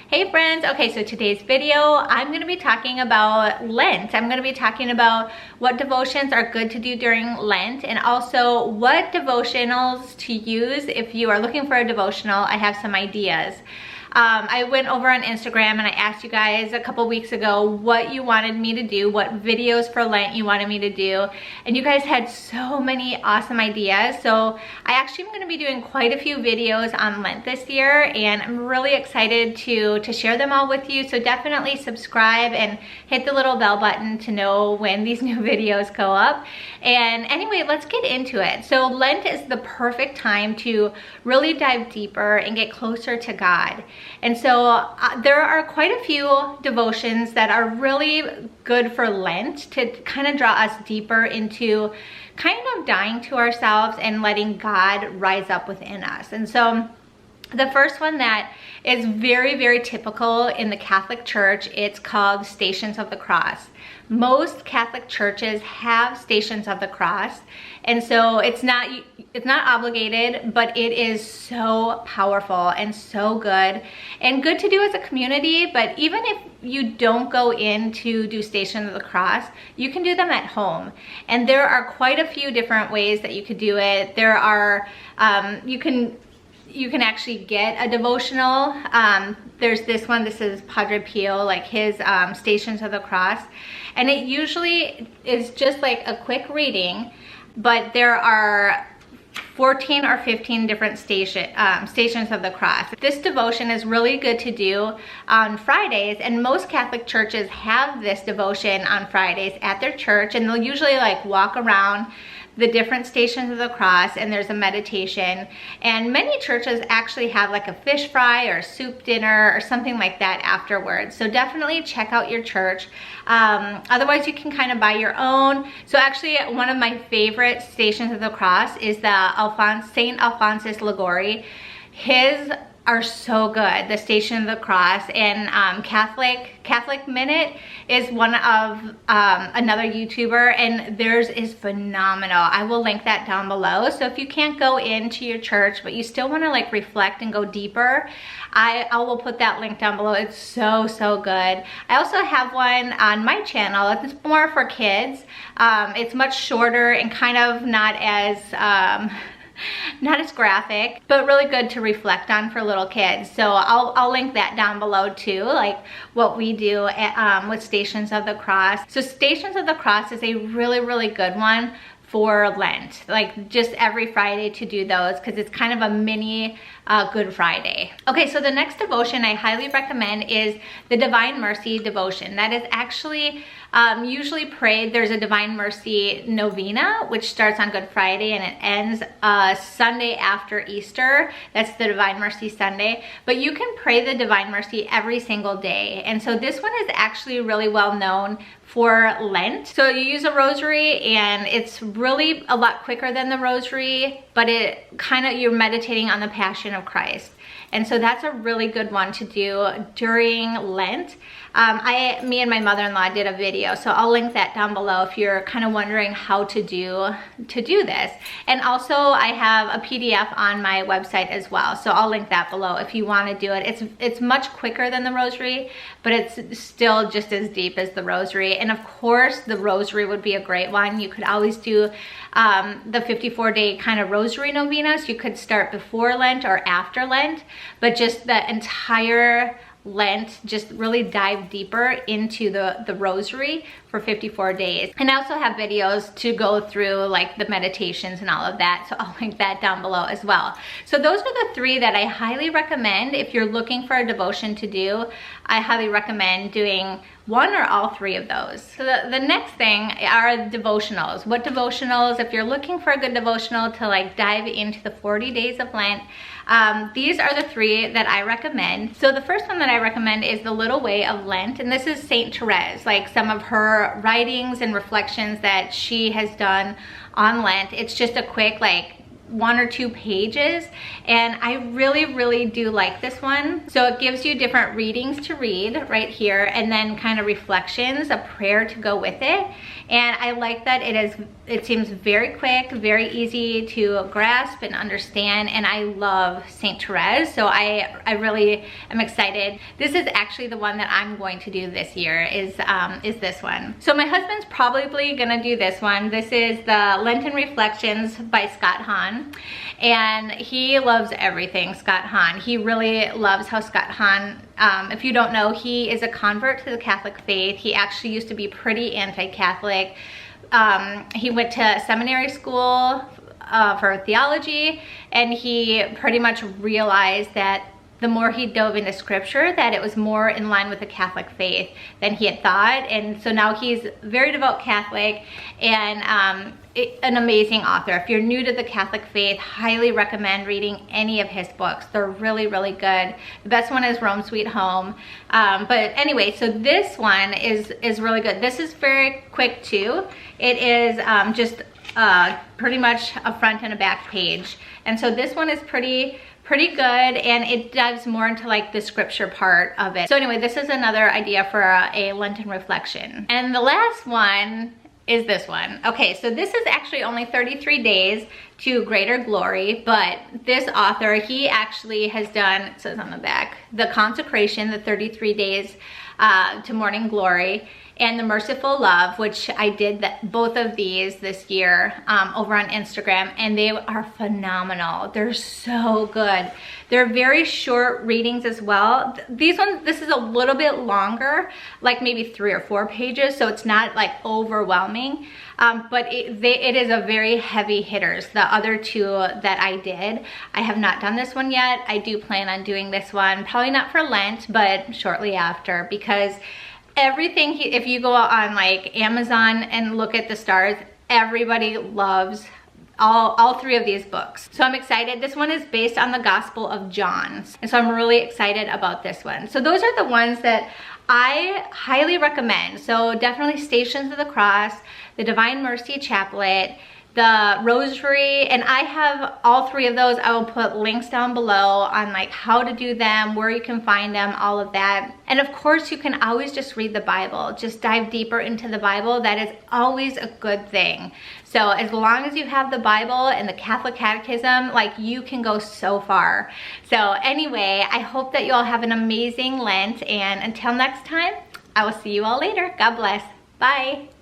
Hey friends, okay, so today's video, I'm going to be talking about Lent. I'm going to be talking about what devotions are good to do during Lent and also what devotionals to use if you are looking for a devotional. I have some ideas. I went over on Instagram and I asked you guys a couple weeks ago what you wanted me to do, what videos for Lent you wanted me to do, and you guys had so many awesome ideas. So I actually am going to be doing quite a few videos on Lent this year, and I'm really excited to share them all with you. So definitely subscribe and hit the little bell button to know when these new videos go up. And anyway, let's get into it. So Lent is the perfect time to really dive deeper and get closer to God. And so there are quite a few devotions that are really good for Lent to kind of draw us deeper into kind of dying to ourselves and letting God rise up within us. And so the first one that is very, very typical in the Catholic Church, it's called Stations of the Cross. Most Catholic churches have Stations of the Cross, and so it's not obligated, but it is so powerful and so good and good to do as a community. But even if you don't go in to do Stations of the Cross, you can do them at home, and there are quite a few different ways that you could do it. There are you can actually get a devotional. There's this one, this is Padre Pio, like his Stations of the Cross. And it usually is just like a quick reading, but there are 14 or 15 different Stations of the Cross. This devotion is really good to do on Fridays, and most Catholic churches have this devotion on Fridays at their church, and they'll usually like walk around the different Stations of the Cross, and there's a meditation. And many churches actually have like a fish fry or soup dinner or something like that afterwards. So definitely check out your church. Otherwise you can kind of buy your own. So actually one of my favorite Stations of the Cross is the Saint Alphonsus Liguori. His are so good, the Station of the Cross. And Catholic Minute is one of another YouTuber, and theirs is phenomenal. I will link that down below. So if you can't go into your church but you still want to like reflect and go deeper, I will put that link down below. It's so good. I also have one on my channel. It's more for kids. It's much shorter and kind of not as graphic, but really good to reflect on for little kids. So I'll link that down below too, like what we do with Stations of the Cross. So Stations of the Cross is a really good one for Lent, like just every Friday to do those, because it's kind of a mini Good Friday. Okay, so the next devotion I highly recommend is the Divine Mercy devotion. That is actually usually prayed. There's a Divine Mercy novena, which starts on Good Friday and it ends Sunday after Easter. That's the Divine Mercy Sunday. But you can pray the Divine Mercy every single day. And so this one is actually really well known for Lent. So you use a rosary, and it's really a lot quicker than the rosary, but it kind of, you're meditating on the Passion of Christ. And so that's a really good one to do during Lent. Me and my mother-in-law did a video, so I'll link that down below if you're kind of wondering how to do this. And also I have a PDF on my website as well, so I'll link that below if you want to do it. It's much quicker than the rosary, but it's still just as deep as the rosary. And of course the rosary would be a great one. You could always do the 54-day kind of rosary novena. So you could start before Lent or after Lent, but just the entire Lent, just really dive deeper into the rosary for 54 days. And I also have videos to go through like the meditations and all of that, so I'll link that down below as well. So those are the three that I highly recommend if you're looking for a devotion to do. I highly recommend doing one or all three of those. So the next thing are devotionals. What devotionals, if you're looking for a good devotional to like dive into the 40 days of Lent, these are the three that I recommend. So the first one that I recommend is the Little Way of Lent, and this is Saint Therese, like some of her writings and reflections that she has done on Lent. It's just a quick like 1 or 2 pages, and I really do like this one. So it gives you different readings to read right here, and then kind of reflections, a prayer to go with it. And I like that it is It seems very quick, very easy to grasp and understand, and I love St. Therese, so I really am excited. This is actually the one that I'm going to do this year, is this one. So my husband's probably gonna do this one. This is the Lenten Reflections by Scott Hahn, and he loves everything Scott Hahn. He really loves how Scott Hahn, if you don't know, he is a convert to the Catholic faith. He actually used to be pretty anti-Catholic. He went to seminary school for theology, and he pretty much realized that the more he dove into scripture, that it was more in line with the Catholic faith than he had thought. And so now he's very devout Catholic, and an amazing author. If you're new to the Catholic faith, highly recommend reading any of his books. They're really, really good. The best one is Rome Sweet Home. But anyway, so this one is really good. This is very quick too. It is just pretty much a front and a back page. And so this one is pretty good, and it dives more into like the scripture part of it. So anyway, this is another idea for a Lenten reflection. And the last one is this one. Okay, so this is actually only 33 days to greater glory, but this author, he actually has done, it says on the back, the consecration, the 33 days to morning glory, and the merciful love, which I did both of these this year over on Instagram, and they are phenomenal. They're so good. They're very short readings as well. These ones, this is a little bit longer, like maybe 3 or 4 pages, so it's not like overwhelming, but it is a very heavy hitters. The other two that I did, I have not done this one yet. I do plan on doing this one, probably not for Lent, but shortly after, because everything, if you go on like Amazon and look at the stars, everybody loves all 3 of these books. So I'm excited. This one is based on the Gospel of John, and so I'm really excited about this one. So those are the ones that I highly recommend. So definitely Stations of the Cross, the Divine Mercy Chaplet, the Rosary, and I have all 3 of those. I will put links down below on like how to do them, where you can find them, all of that. And of course, you can always just read the Bible. Just dive deeper into the Bible. That is always a good thing. So as long as you have the Bible and the Catholic Catechism, like, you can go so far. So anyway, I hope that you all have an amazing Lent, and until next time, I will see you all later. God bless. Bye.